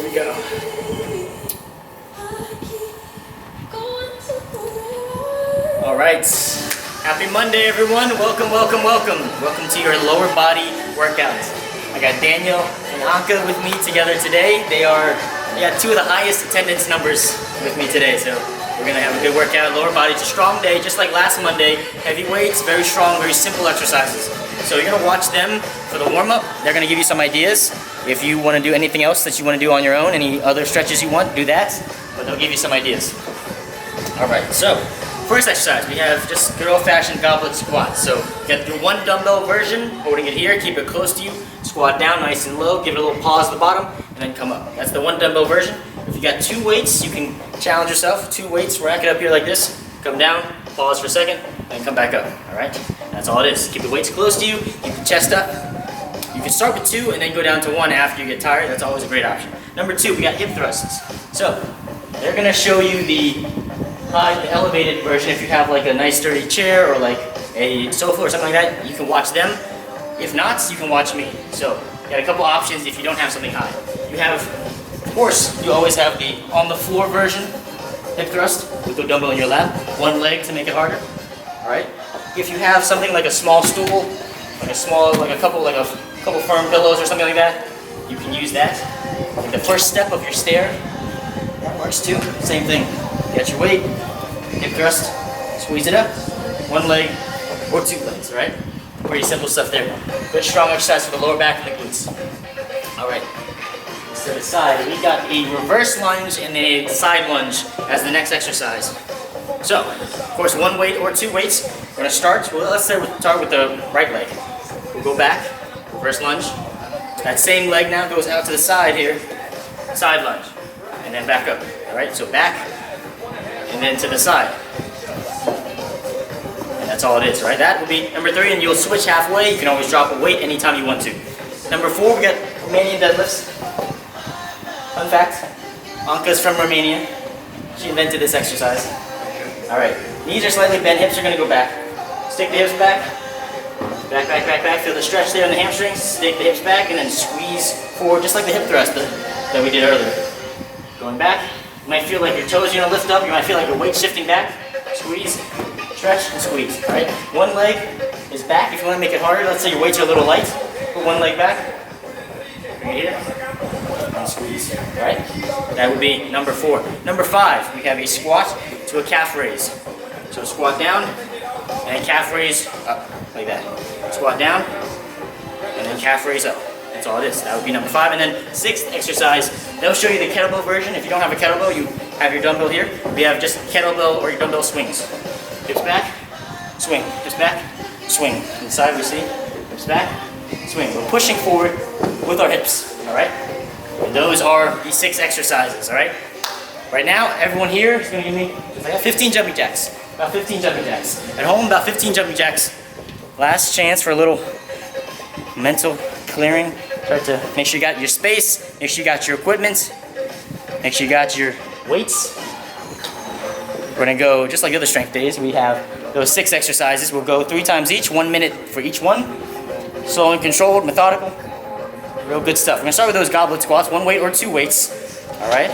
Here we go. All right. Happy Monday, everyone. Welcome, welcome, welcome. Welcome to your lower body workout. I got Daniel and Anka with me together today. They got two of the highest attendance numbers with me today. So we're gonna have a good workout. Lower body, it's a strong day, just like last Monday. Heavy weights, very strong, very simple exercises. So you're gonna watch them for the warm-up. They're gonna give you some ideas. If you wanna do anything else that you wanna do on your own, any other stretches you want, do that. But they'll give you some ideas. All right, so first exercise, we have just good old-fashioned goblet squat. So get your one dumbbell version, holding it here, keep it close to you, squat down nice and low, give it a little pause at the bottom, and then come up. That's the one dumbbell version. If you got two weights, you can challenge yourself. Two weights, rack it up here like this, come down, pause for a second, and come back up, all right? That's all it is. Keep the weights close to you, keep the chest up. You can start with two and then go down to one after you get tired. That's always a great option. Number two, we got hip thrusts. So they're gonna show you the elevated version. If you have like a nice sturdy chair or like a sofa or something like that, you can watch them. If not, you can watch me. So you got a couple options if you don't have something high. You have, of course, you always have the on the floor version hip thrust with the dumbbell in your lap, one leg to make it harder. All right. If you have something like a small stool, like a couple firm pillows or something like that, you can use that. Like the first step of your stair, that works too. Same thing. Get your weight, hip thrust, squeeze it up, one leg or two legs, all right? Pretty simple stuff there. Good strong exercise for the lower back and the glutes. All right, to the side, we got a reverse lunge and a side lunge as the next exercise. So, of course, one weight or two weights. We're gonna start, well, let's say we'll start with the right leg. We'll go back, reverse lunge. That same leg now goes out to the side here, side lunge, and then back up, all right? So back, and then to the side. And that's all it is, right? That will be number three, and you'll switch halfway. You can always drop a weight anytime you want to. Number four, we got Romanian deadlifts. Fun fact, Anka's from Romania. She invented this exercise. All right, knees are slightly bent, hips are gonna go back. Stick the hips back. Back, back, back, back. Feel the stretch there in the hamstrings. Stick the hips back and then squeeze forward, just like the hip thrust that we did earlier. Going back. You might feel like your toes are gonna lift up. You might feel like your weight's shifting back. Squeeze, stretch, and squeeze. All right. One leg is back. If you want to make it harder, let's say your weights are a little light. Put one leg back. Bring it here. And squeeze. All right. That would be number four. Number five, we have a squat to a calf raise. So squat down and calf raise up like that. Squat down and then calf raise up. That's all it is. That would be number five. And then sixth exercise, they'll show you the kettlebell version. If you don't have a kettlebell, you have your dumbbell here. We have just kettlebell or your dumbbell swings. Hips back, swing. Hips back, swing. Inside we see, hips back, swing. We're pushing forward with our hips, all right? And those are the 6 exercises, all right? Right now, everyone here is gonna give me 15 jumping jacks. About 15 jumping jacks. At home, about 15 jumping jacks. Last chance for a little mental clearing. Try to make sure you got your space, make sure you got your equipment, make sure you got your weights. We're gonna go just like the other strength days. We have those 6 exercises. We'll go 3 times each, 1 minute for each one. Slow and controlled, methodical. Real good stuff. We're gonna start with those goblet squats, 1 weight or 2 weights. All right?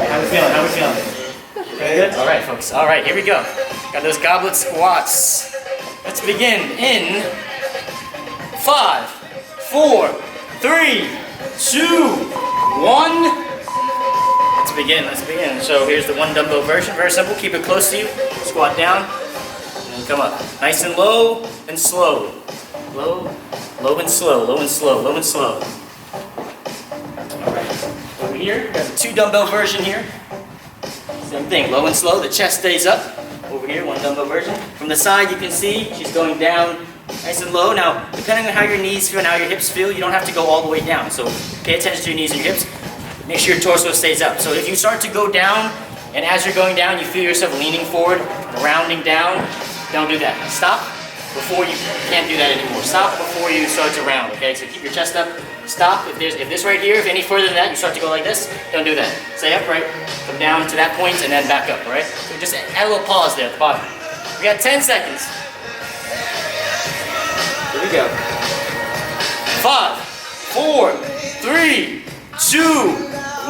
How we feeling? How we feeling? Good? All right, folks. All right, here we go. Got those goblet squats. Let's begin in 5, 4, 3, 2, 1. Let's begin, let's begin. So here's the one dumbbell version, very simple. Keep it close to you. Squat down, and then come up. Nice and low and slow. Low, low and slow, low and slow, low and slow. All right, over here, we got the 2 dumbbell version here. Same thing, low and slow, the chest stays up. Over here, 1 dumbbell version. From the side, you can see she's going down nice and low. Now, depending on how your knees feel and how your hips feel, you don't have to go all the way down. So pay attention to your knees and your hips. Make sure your torso stays up. So if you start to go down, and as you're going down, you feel yourself leaning forward, rounding down, don't do that. Stop before you can't do that anymore. Stop before you start to round, okay? So keep your chest up. Stop. If this right here, if any further than that, you start to go like this, don't do that. Stay upright, come down to that point, and then back up, all right? So just add a little pause there at the bottom. We got 10 seconds. Here we go. 5, 4, 3, 2,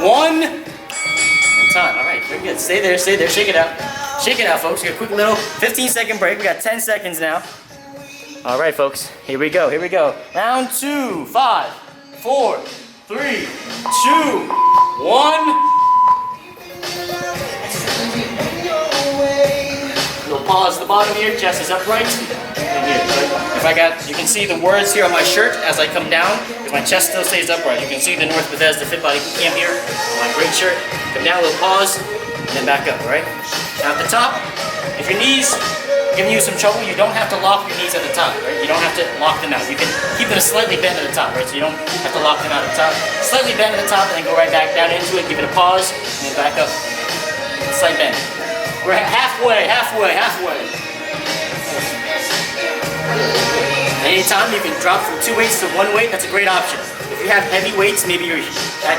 1. And time. All right, very good. Stay there, stay there. Shake it out. Shake it out, folks. We got a quick little 15-second break. We got 10 seconds now. All right, folks. Here we go. Here we go. Round 2. 5, 4, 3, 2, 1. Little pause at the bottom here. Chest is upright. And here. So you can see the words here on my shirt as I come down, because my chest still stays upright. You can see the North Bethesda Fit Body Boot Camp here on my great shirt. Come down, a little pause, and then back up. All right. Now at the top, if your knees giving you some trouble, you don't have to lock your knees at the top, right? You don't have to lock them out. You can keep them slightly bent at the top, right? So you don't have to lock them out at the top. Slightly bent at the top, and then go right back down into it. Give it a pause, and then back up. Slight bend. We're halfway. Anytime you can drop from 2 weights to 1 weight, that's a great option. If you have heavy weights, maybe you're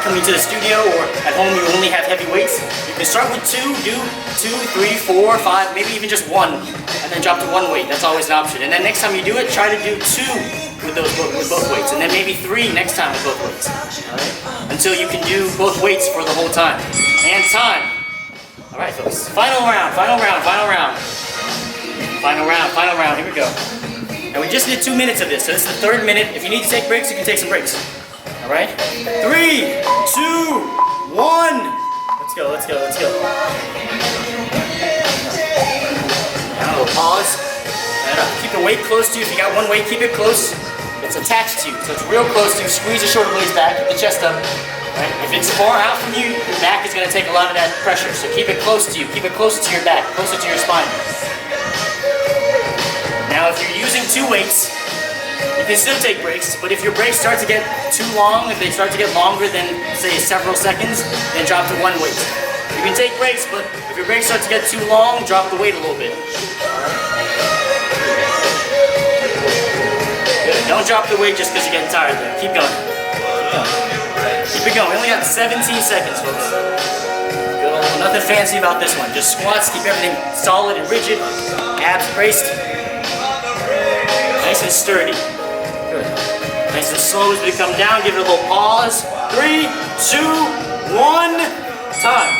coming to the studio or at home you only have heavy weights, you can start with 2, do 2, 3, 4, 5, maybe even just 1, and then drop to 1 weight. That's always an option. And then next time you do it, try to do 2 with both weights, and then maybe 3 next time with both weights. All right? Until you can do both weights for the whole time. And time. All right, folks. Final round. Here we go. And we just did 2 minutes of this, so this is the 3rd minute. If you need to take breaks, you can take some breaks. All right? 3, 2, 1. Let's go. Now we'll pause. Keep the weight close to you. If you got 1 weight, keep it close. It's attached to you, so it's real close to you. Squeeze the shoulder blades back, keep the chest up. Right? If it's far out from you, your back is going to take a lot of that pressure. So keep it close to you. Keep it closer to your back, closer to your spine. Now, if you're using 2 weights, you can still take breaks, but if your breaks start to get too long, if they start to get longer than, say, several seconds, then drop to 1 weight. You can take breaks, but if your breaks start to get too long, drop the weight a little bit. Good. Don't drop the weight just because you're getting tired there. Keep going. Keep it going. We only got 17 seconds, folks. Good. Nothing fancy about this one. Just squats, keep everything solid and rigid. Abs braced. Nice and sturdy. Good. Nice and slow as we come down. Give it a little pause. 3, 2, 1. Time.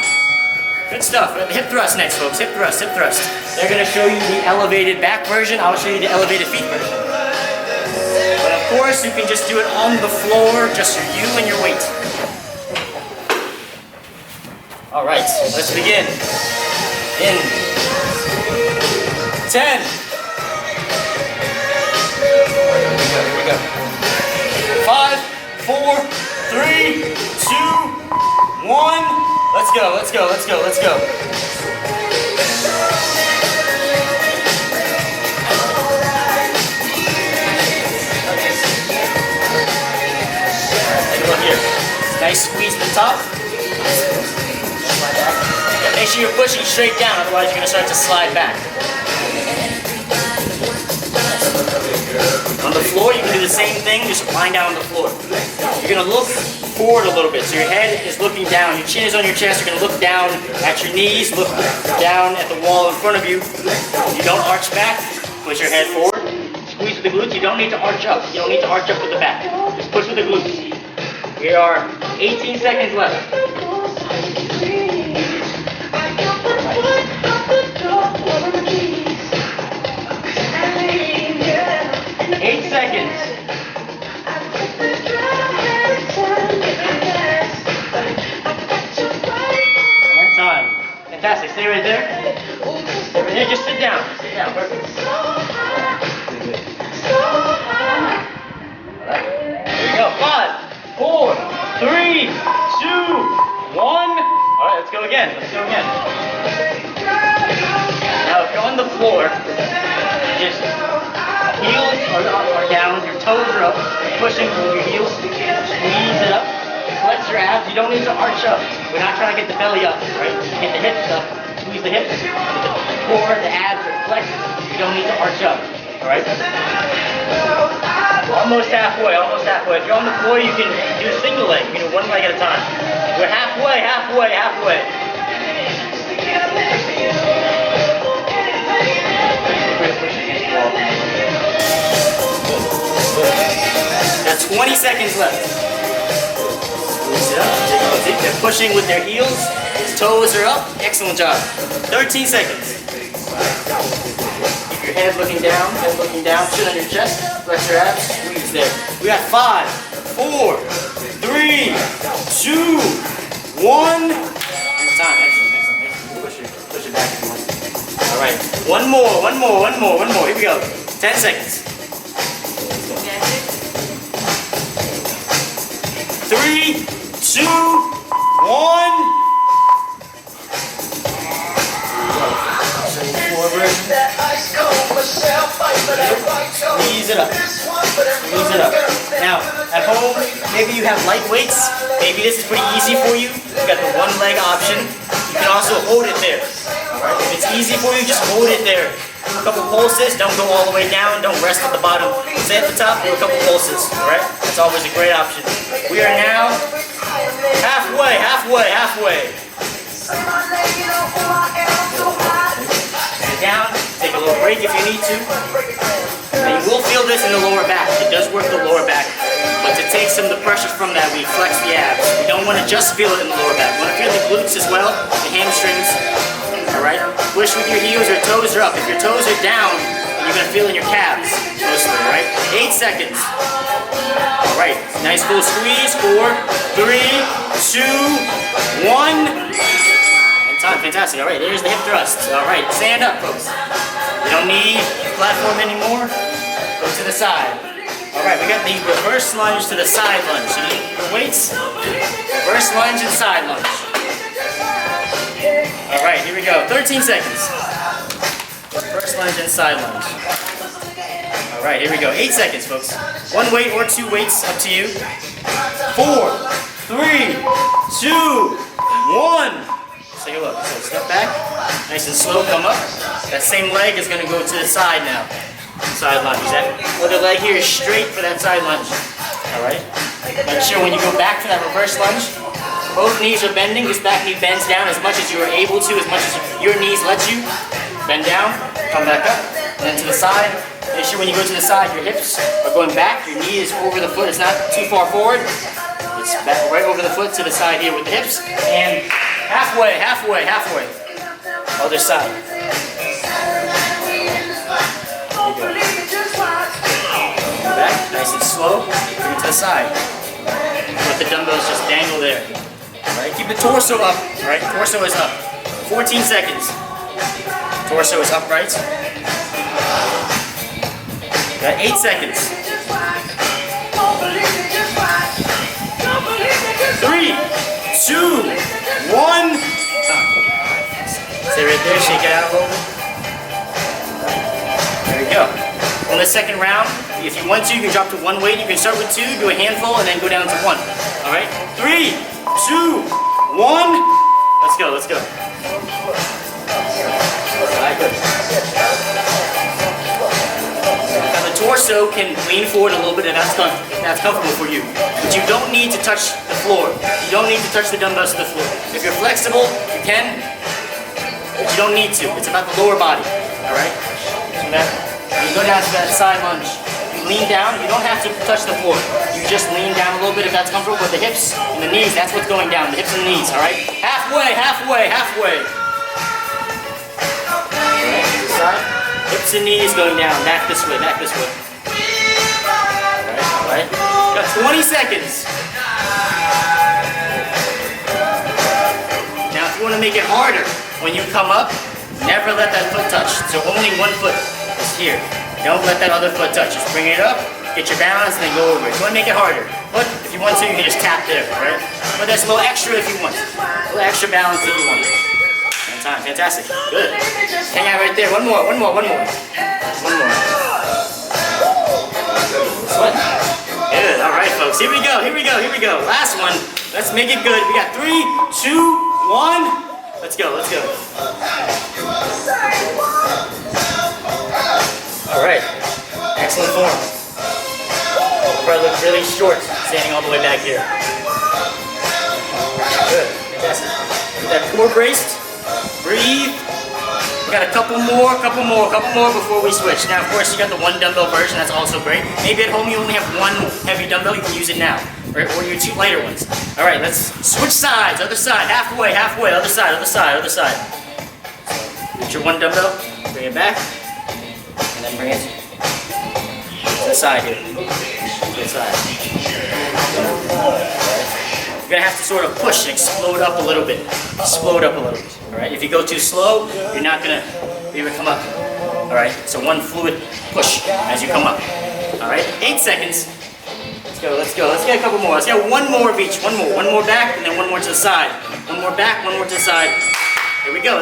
Good stuff. Hip thrust next, folks. Hip thrust. They're going to show you the elevated back version. I'll show you the elevated feet version. But of course, you can just do it on the floor, just for you and your weight. All right, let's begin. In 10. Here we go. 5, 4, 3, 2, 1. Let's go. Take a look here. Nice squeeze at the top. Make sure you're pushing straight down, otherwise you're going to start to slide back. On the floor, you can do the same thing, just lying down on the floor. You're going to look forward a little bit, so your head is looking down, your chin is on your chest, you're going to look down at your knees, look down at the wall in front of you. You don't arch back, push your head forward, squeeze with the glutes. You don't need to arch up, with the back. Just push with the glutes. Here are 18 seconds left. 8 seconds. And time. Fantastic. Stay right there. Stay right there. Just sit down. Perfect. Alright. Here we go. 5, 4, 3, 2, 1. Alright, let's go again. Now, if you're on the floor, just heels are down, your toes are up, pushing with your heels, squeeze it up, flex your abs. You don't need to arch up. We're not trying to get the belly up, right? Get the hips up, squeeze the hips, the core, the abs are flexed. You don't need to arch up, all right? Almost halfway. If you're on the floor, you can do a single leg. You can do 1 leg at a time. We're halfway. That's 20 seconds left. Squeeze it up. They're pushing with their heels. His toes are up. Excellent job. 13 seconds. Keep your head looking down, chin on your chest, flex your abs, squeeze there. We got 5, 4, 3, 2, 1. And time. Excellent. Push it back if you want. All right. One more. Here we go. 10 seconds. 3, 2, 1. Squeeze it up. Now, at home, maybe you have light weights. Maybe this is pretty easy for you. You got the one leg option. You can also hold it there. Alright? If it's easy for you, just hold it there. Do a couple pulses. Don't go all the way down. Don't rest at the bottom. Stay at the top. Do a couple pulses. Alright? That's always a great option. We are now halfway. Sit down, take a little break if you need to. And you will feel this in the lower back. It does work the lower back. But to take some of the pressure from that, we flex the abs. We don't want to just feel it in the lower back. We want to feel the glutes as well, the hamstrings. Alright? Push with your heels or toes are up. If your toes are down, you're going to feel in your calves mostly, alright? 8 seconds. Alright, nice full squeeze. 4, 3, 2, 1. Time, fantastic. All right, there's the hip thrusts. All right, stand up, folks. You don't need a platform anymore. Go to the side. All right, we got the reverse lunge to the side lunge. So you need the weights. Reverse lunge and side lunge. All right, here we go. 13 seconds. Reverse lunge and side lunge. All right, here we go. 8 seconds, folks. One weight or two weights, up to you. 4, 3, 2, 1. Take a look. So step back, nice and slow, come up. That same leg is going to go to the side now. Side lunge. That other leg here is straight for that side lunge. Alright? Make sure when you go back to that reverse lunge, both knees are bending. This back knee bends down as much as you are able to, as much as your knees let you. Bend down, come back up, and then to the side. Make sure when you go to the side, your hips are going back, your knee is over the foot, it's not too far forward. It's back right over the foot to the side here with the hips. And halfway. Other side. Back, nice and slow. Bring it to the side. Let the dumbbells just dangle there. Alright, keep the torso up. Alright, torso is up. 14 seconds. Torso is upright. Got 8 seconds. 3, 2, 1. Stay right there, shake it out a little bit. There we go. On the second round, if you want to, you can drop to one weight. You can start with 2, do a handful, and then go down to 1. Alright? 3, 2, 1. Let's go. Alright, good. Now the torso can lean forward a little bit if that's comfortable for you. But you don't need to touch the floor. You don't need to touch the dumbbells to the floor. If you're flexible, you can. But you don't need to. It's about the lower body. Alright? When you go down to that side lunge, you lean down. You don't have to touch the floor. You just lean down a little bit if that's comfortable. But the hips and the knees, that's what's going down. The hips and the knees, alright? Halfway. Alright, side. Hips and knees going down. Back this way. Alright. Got 20 seconds. Now if you want to make it harder, when you come up, never let that foot touch. So only one foot is here. Don't let that other foot touch. Just bring it up, get your balance, and then go over it. If you want to make it harder, but if you want to, you can just tap there, right? But there's a little extra if you want. A little extra balance if you want. And time, fantastic. Good. Hang out right there. One more. Sweat. Good. All right, folks. Here we go. Last one. Let's make it good. We got 3, 2, 1. Let's go. All right. Excellent form. Probably look really short standing all the way back here. Good. Fantastic. Get that core braced. Breathe. We got a couple more before we switch. Now, of course, you got the one dumbbell version. That's also great. Maybe at home you only have one heavy dumbbell. You can use it now, or your two lighter ones. All right, let's switch sides. Other side, halfway. Other side. Get your one dumbbell. Bring it back, and then bring it to the side here. To the side. You're gonna have to sort of push and explode up a little bit. All right, if you go too slow, you're not gonna be able to come up. All right, so one fluid push as you come up. All right, 8 seconds. Let's go. Let's get a couple more. Let's get one more of each. One more back, and then one more to the side. One more back, one more to the side. There we go.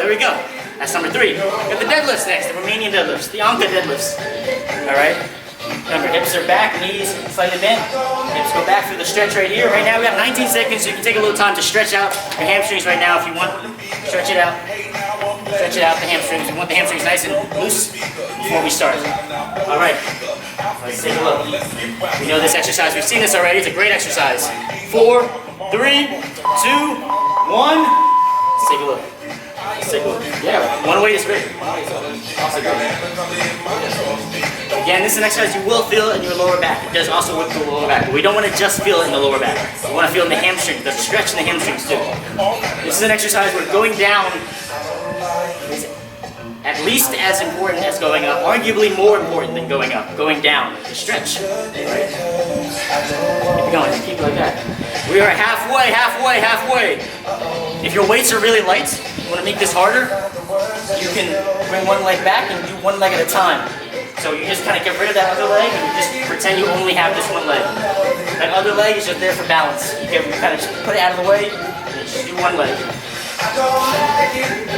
That's number 3. We got the deadlifts next, the Romanian deadlifts, the Anka deadlifts. All right. Remember, hips are back, knees slightly bent. Hips go back through the stretch right here. Right now we have 19 seconds, so you can take a little time to stretch out your hamstrings right now if you want. Stretch it out. Stretch it out, the hamstrings. We want the hamstrings nice and loose before we start. All right, let's take a look. We know this exercise. We've seen this already. It's a great exercise. 4, 3, 2, 1. Let's take a look. Yeah, one weight is great. Also great. Again, this is an exercise you will feel in your lower back. It does also work for the lower back, but we don't want to just feel it in the lower back. We want to feel it in the hamstrings. There's a stretch in the hamstrings too. This is an exercise where going down is at least as important as going up, arguably more important than going up. Going down, the stretch. Right? Keep going, keep it like that. We are halfway. If your weights are really light, you want to make this harder, you can bring one leg back and do one leg at a time. So you just kind of get rid of that other leg and you just pretend you only have this one leg. That other leg is just there for balance. You kind of just put it out of the way and just do one leg.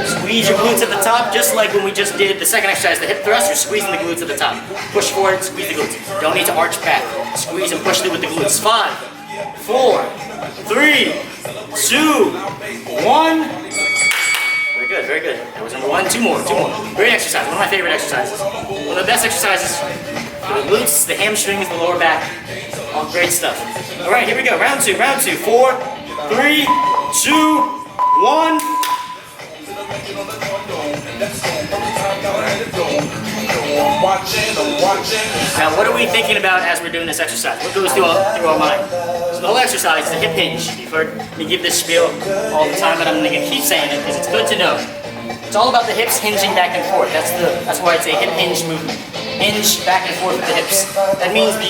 Squeeze your glutes at the top, just like when we just did the second exercise, the hip thrust. You're squeezing the glutes at the top. Push forward, squeeze the glutes. Don't need to arch back. Squeeze and push through with the glutes. 5, 4, 3, 2, 1. Very good. That was number 1. 2 more. Great exercise. One of my favorite exercises. One of the best exercises for the glutes, the hamstrings, the lower back. All great stuff. All right, here we go. Round 2. 4, 3, 2, 1. Now, what are we thinking about as we're doing this exercise? What goes through our mind? So the whole exercise is the hip hinge. You've heard me give this spiel all the time, but I'm going to keep saying it because it's good to know. It's all about the hips hinging back and forth. That's why it's a hip hinge movement. Hinge back and forth with the hips. That means the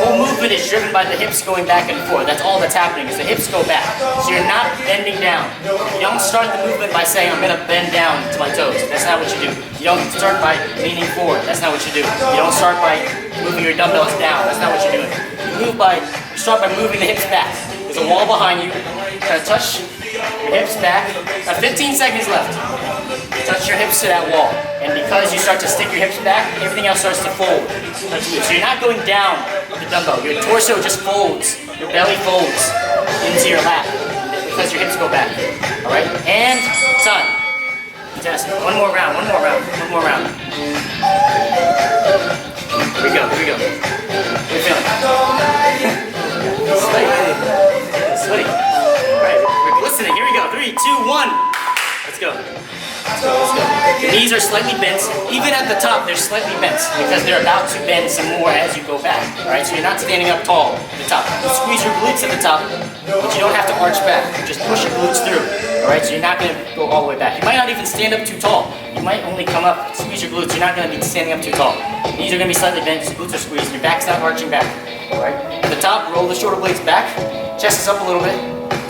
whole movement is driven by the hips going back and forth. That's all that's happening is the hips go back. So you're not bending down. You don't start the movement by saying, I'm going to bend down to my toes. That's not what you do. You don't start by leaning forward. That's not what you do. You don't start by moving your dumbbells down. That's not what you're doing. You start by moving the hips back. There's a wall behind you. Kind of touch your hips back. Got 15 seconds left. Touch your hips to that wall. And because you start to stick your hips back, everything else starts to fold. So you're not going down with the dumbbell. Your torso just folds. Your belly folds into your lap because your hips go back. All right? And done. Fantastic. One more round. Here we go. What are you feeling? Sweaty. All right, we're glistening. Here we go. 3, 2, 1. Let's go. Your knees are slightly bent. Even at the top, they're slightly bent because they're about to bend some more as you go back. All right, so you're not standing up tall at the top. You squeeze your glutes at the top, but you don't have to arch back. You just push your glutes through. All right, so you're not going to go all the way back. You might not even stand up too tall. You might only come up, squeeze your glutes. You're not going to be standing up too tall. Knees are going to be slightly bent. Your glutes are squeezed. Your back's not arching back. All right, at the top, roll the shoulder blades back. Chest is up a little bit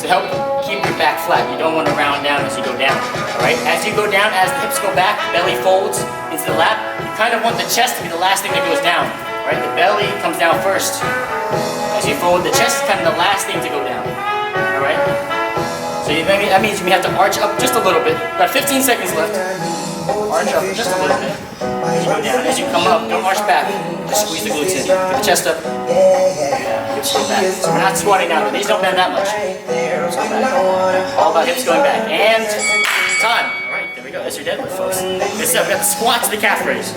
to help keep your back flat. You don't want to round down as you go down. All right, as you go down, as the hips go back, belly folds into the lap. You kind of want the chest to be the last thing that goes down. All right, the belly comes down first. As you fold, the chest is kind of the last thing to go down. All right. So that means you may have to arch up just a little bit. About 15 seconds left. Arch up just a little bit. As you go down, as you come up, don't arch back. Just squeeze the glutes in. Get the chest up. Hips go back. So we're not squatting now. The knees don't bend that much. Hips go back. All about hips going back. And time. All right, there we go. That's your deadlift, folks. Good stuff. We got the squat to the calf raise.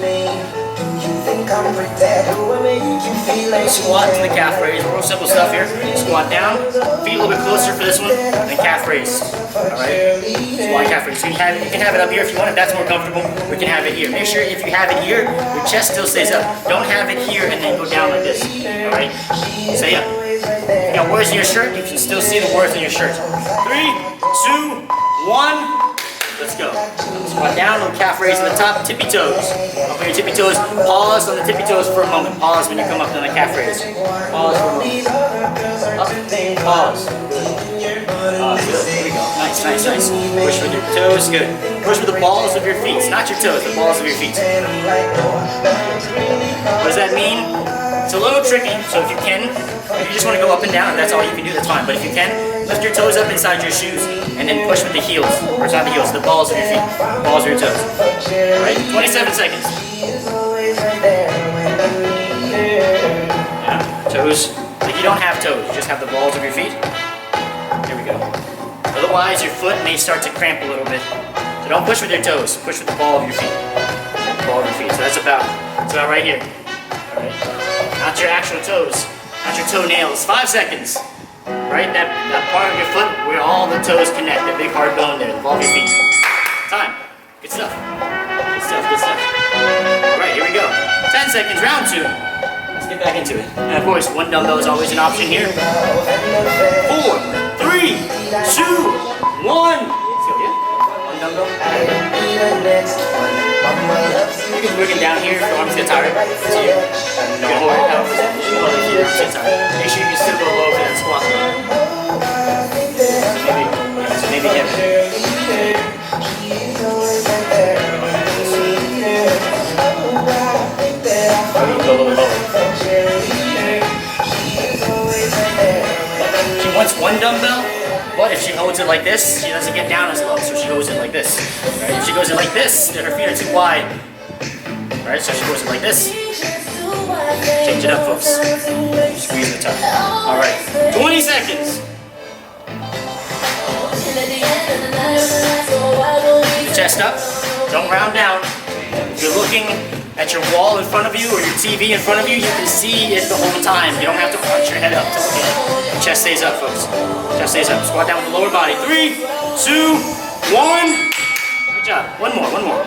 Squat to the calf raise. Real simple stuff here. Squat down, feet a little bit closer for this one, and then calf raise. Alright? Squat, calf raise. So you can have it up here if you want. If that's more comfortable, we can have it here. Make sure if you have it here, your chest still stays up. Don't have it here and then go down like this. Alright? Stay up. You got words in your shirt, you can still see the words in your shirt. 3, 2, 1. Let's go. Squat down, little calf raise on the top, tippy toes. Up on your tippy toes. Pause on the tippy toes for a moment. Pause when you come up on the calf raise. Pause for a moment. Up, pause. Good. Good. Here we go. Nice, nice, nice. Push with your toes. Good. Push with the balls of your feet. Not your toes, the balls of your feet. What does that mean? It's a little tricky, so if you can, if you just want to go up and down, if that's all you can do, that's fine. But if you can, lift your toes up inside your shoes and then push with the heels. Or it's not the heels, the balls of your feet. Balls of your toes. Alright, 27 seconds. Yeah, toes. Like you don't have toes, you just have the balls of your feet. Here we go. Otherwise, your foot may start to cramp a little bit. So don't push with your toes, push with the ball of your feet. The ball of your feet. So that's about right here. Alright. Not your actual toes, not your toenails. 5 seconds. Right? That part of your foot where all the toes connect, that big hard bone there, the ball of your feet. Time. Good stuff. Good stuff, good stuff. Alright, here we go. 10 seconds, round 2. Let's get back into it. And of course, one dumbbell is always an option here. 4, 3, 2, 1. Let's go, yeah. One dumbbell. You can work it down here if your arms get tired. So you can hold it out. Make sure you can still go low for that squat. So maybe hip. Maybe go a little lower. She wants one dumbbell, but if she holds it like this, she doesn't get down as low, so she goes in like this. Right? If she goes in like this, then her feet are too wide. Right, so she goes in like this. Change it up, folks. Squeeze the top. Alright, 20 seconds. Chest up. Don't round down. If you're looking at your wall in front of you or your TV in front of you, you can see it the whole time. You don't have to punch your head up to look at it. Chest stays up, folks. Chest stays up. Squat down with the lower body. 3, 2, 1. Good job. One more, one more.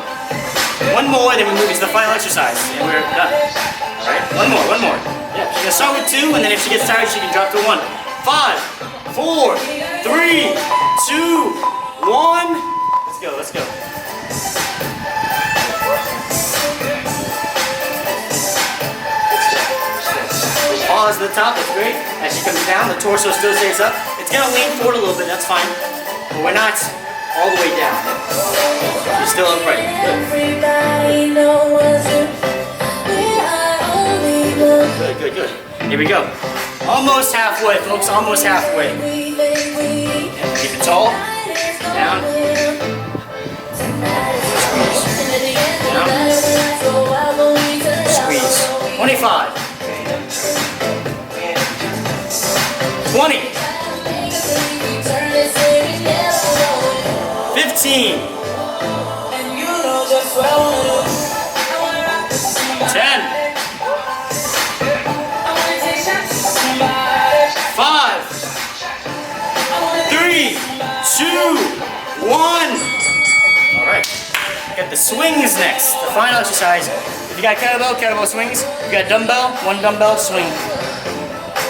One more, then we move into the final exercise, and we're done. Alright, one more. Yeah, she's gonna start with 2, and then if she gets tired, she can drop to 1. 5, 4, 3, 2, 1. Let's go. Pause at the top, that's great. As she comes down, the torso still stays up. It's gonna lean forward a little bit, that's fine. But we're not all the way down. You're still upright. Good. Here we go. Almost halfway, folks. Almost halfway. Keep it tall. Down. Squeeze. Down. Squeeze. 25. 20. 15. 10. 5, 3, 2, 1. Alright. Got the swings next. The final exercise. If you got kettlebell swings. If you got dumbbell, one dumbbell swing.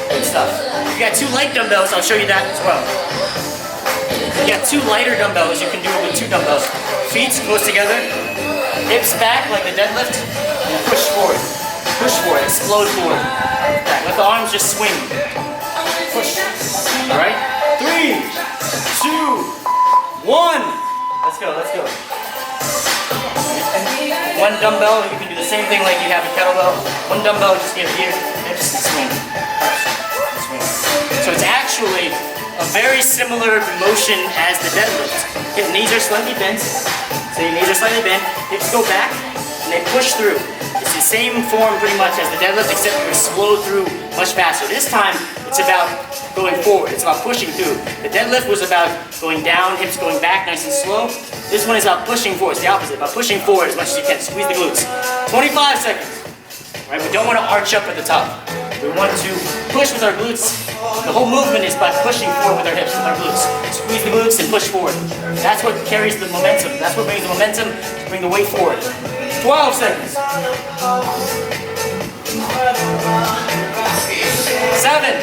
Good stuff. If you got 2 light dumbbells, I'll show you that as well. If you got 2 lighter dumbbells, you can do it with 2 dumbbells. Feet close together. Hips back like the deadlift. And push forward. Push forward. Explode forward. Back. Let the arms just swing. Push. Alright? 3, 2, 1. Let's go. One dumbbell, you can do the same thing like you have a kettlebell. One dumbbell, just get here, hips, and swing. So it's actually a very similar motion as the deadlift. Your knees are slightly bent. So your knees are slightly bent, hips go back, and they push through. It's the same form pretty much as the deadlift, except we slow through much faster. This time, it's about going forward. It's about pushing through. The deadlift was about going down, hips going back, nice and slow. This one is about pushing forward. It's the opposite, about pushing forward as much as you can. Squeeze the glutes. 25 seconds. right? We don't want to arch up at the top. We want to push with our glutes. The whole movement is by pushing forward with our hips, with our glutes. Squeeze the glutes and push forward. That's what carries the momentum. That's what brings the momentum to bring the weight forward. 12 seconds. 7.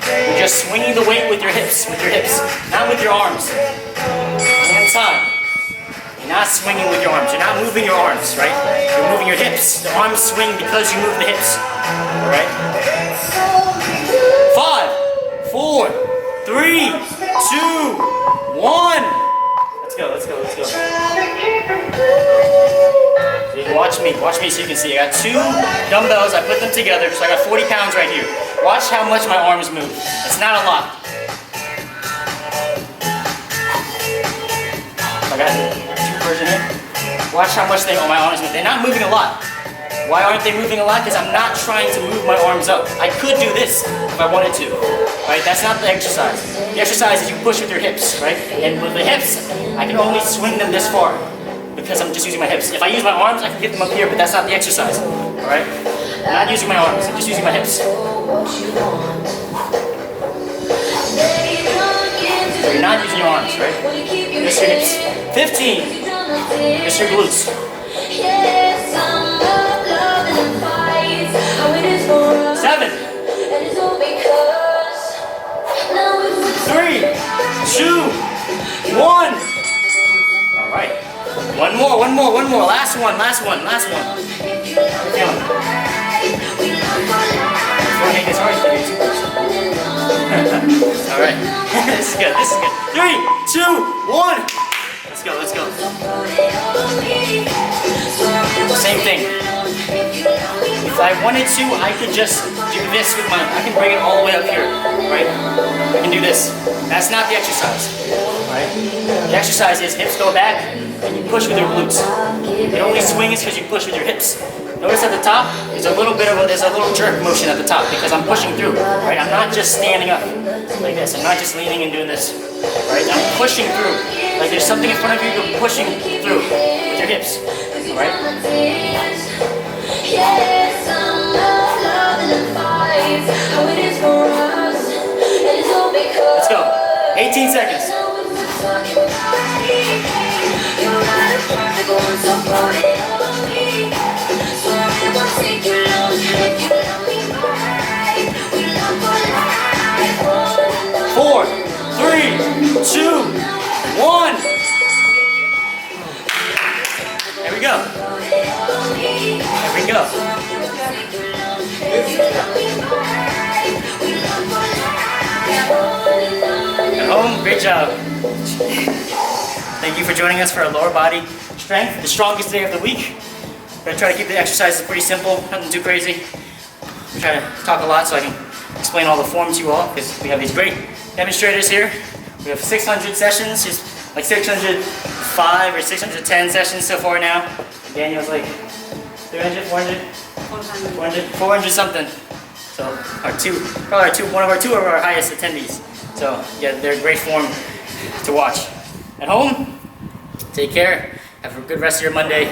You're just swinging the weight with your hips, not with your arms. Hands high. You're not swinging with your arms. You're not moving your arms, right? You're moving your hips. The arms swing because you move the hips. All right? 5, 4, 3, 2, 1. Let's go, let's go, let's go. Watch me so you can see. I got 2 dumbbells, I put them together, so I got 40 pounds right here. Watch how much my arms move. It's not a lot. I got 2 version here. Watch how much my arms move. They're not moving a lot. Why aren't they moving a lot? Because I'm not trying to move my arms up. I could do this if I wanted to, right? That's not the exercise. The exercise is you push with your hips, right? And with the hips, I can only swing them this far because I'm just using my hips. If I use my arms, I can get them up here, but that's not the exercise, all right? I'm not using my arms, I'm just using my hips. So you're not using your arms, right? Just your hips. 15. Just your glutes. 7. 3, 2, 1. All right. One more. Last one. Don't make this hard for you. All right. This is good. 3, 2, 1. Let's go. Same thing. If I wanted to, I could just do this with I can bring it all the way up here, right? I can do this. That's not the exercise, right? The exercise is hips go back and you push with your glutes. It only swings because you push with your hips. Notice at the top, there's a little jerk motion at the top because I'm pushing through, right? I'm not just standing up like this. I'm not just leaning and doing this, right? I'm pushing through. Like there's something in front of you, you're pushing through with your hips, right? Let's go. 18 seconds. 4, 3, 2, 1. There we go. At home, great job. Thank you for joining us for our lower body strength, the strongest day of the week. We're going to try to keep the exercises pretty simple, nothing too crazy. We try to talk a lot so I can explain all the forms to you all, because we have these great demonstrators here. We have 600 sessions, just like 605 or 610 sessions so far now. Daniel's like 300, 400, 400 something. So one of our highest attendees. So yeah, they're a great form to watch. At home, take care. Have a good rest of your Monday.